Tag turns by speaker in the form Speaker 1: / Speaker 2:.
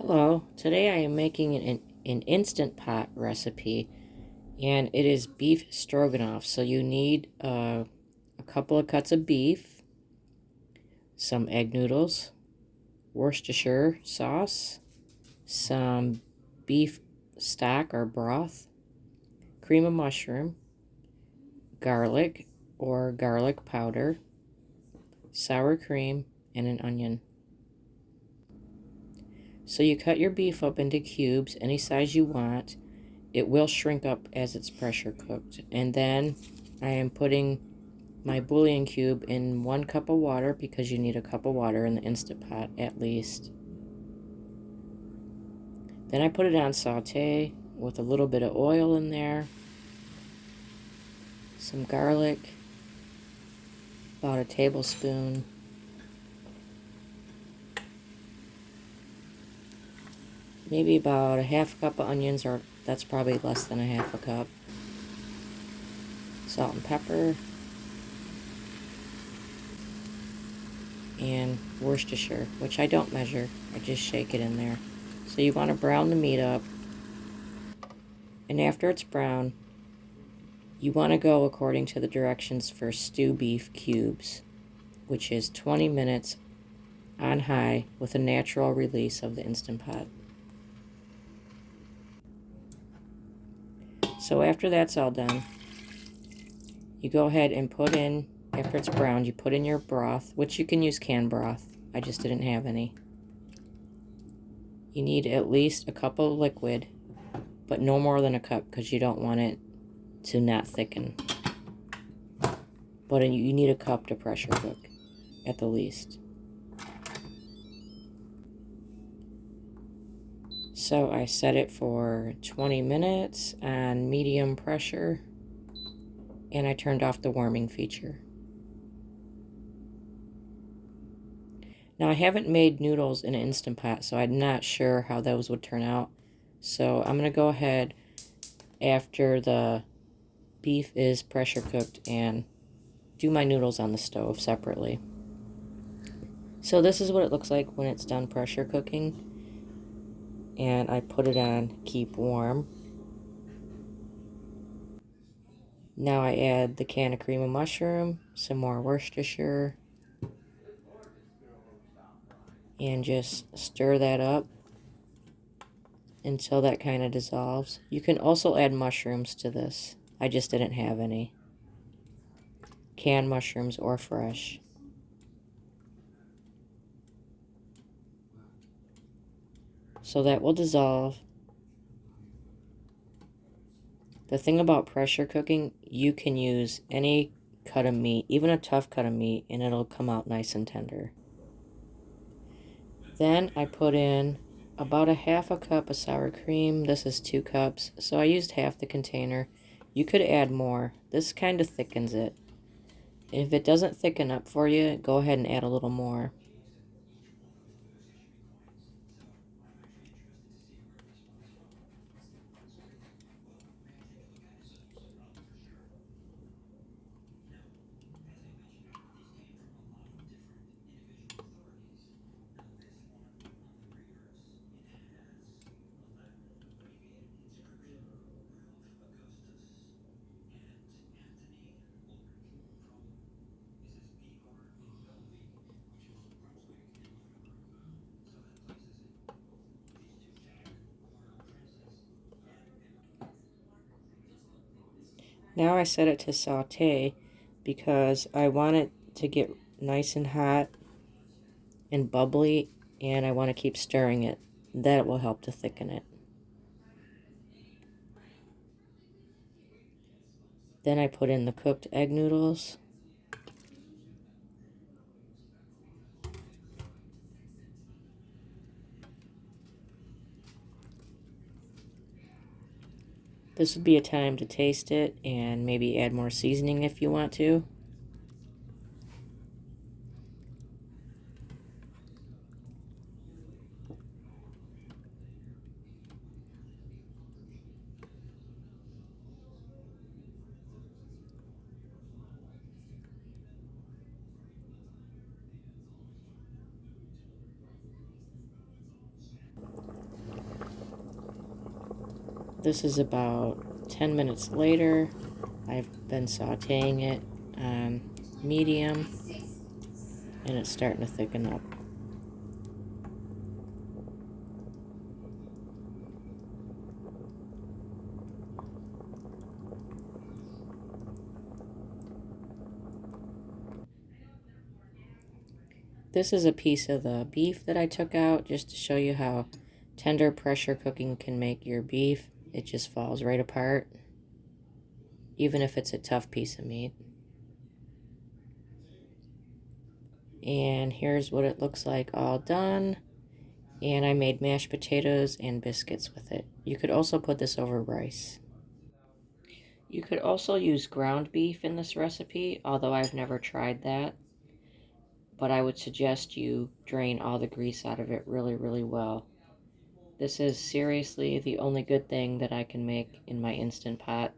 Speaker 1: Hello, today I am making an Instant Pot recipe, and it is beef stroganoff. So you need a couple of cuts of beef, some egg noodles, Worcestershire sauce, some beef stock or broth, cream of mushroom, garlic or garlic powder, sour cream, and an onion. So you cut your beef up into cubes, any size you want. It will shrink up as it's pressure cooked. And then I am putting my bouillon cube in 1 cup of water, because you need a cup of water in the Instant Pot at least. Then I put it on saute with a little bit of oil in there, some garlic, about a tablespoon, maybe about a half cup of onions, or that's probably less than a half a cup, salt and pepper, and Worcestershire, which I don't measure, I just shake it in there. So you want to brown the meat up, and after it's brown, you want to go according to the directions for stew beef cubes, which is 20 minutes on high with a natural release of the Instant Pot. So after that's all done, you go ahead and put in, after it's browned, you put in your broth, which you can use canned broth. I just didn't have any. You need at least a cup of liquid, but no more than a cup, because you don't want it to not thicken. But you need a cup to pressure cook at the least. So I set it for 20 minutes on medium pressure, and I turned off the warming feature. Now I haven't made noodles in an Instant Pot, so I'm not sure how those would turn out. So I'm going to go ahead after the beef is pressure cooked and do my noodles on the stove separately. So this is what it looks like when it's done pressure cooking. And I put it on keep warm. Now I add the can of cream of mushroom, some more Worcestershire, and just stir that up until that kind of dissolves. You can also add mushrooms to this. I just didn't have any. Canned mushrooms or fresh. So that will dissolve. The thing about pressure cooking, you can use any cut of meat, even a tough cut of meat, and it'll come out nice and tender. Then I put in about a half a cup of sour cream. This is 2 cups, so I used half the container. You could add more. This kind of thickens it. If it doesn't thicken up for you, go ahead and add a little more. Now I set it to saute because I want it to get nice and hot and bubbly, and I want to keep stirring it. That will help to thicken it. Then I put in the cooked egg noodles. This would be a time to taste it and maybe add more seasoning if you want to. This is about 10 minutes later. I've been sauteing it on medium, and it's starting to thicken up. This is a piece of the beef that I took out just to show you how tender pressure cooking can make your beef. It just falls right apart, even if it's a tough piece of meat. And here's what it looks like all done. And I made mashed potatoes and biscuits with it. You could also put this over rice. You could also use ground beef in this recipe, although I've never tried that. But I would suggest you drain all the grease out of it really, really well. This is seriously the only good thing that I can make in my Instant Pot.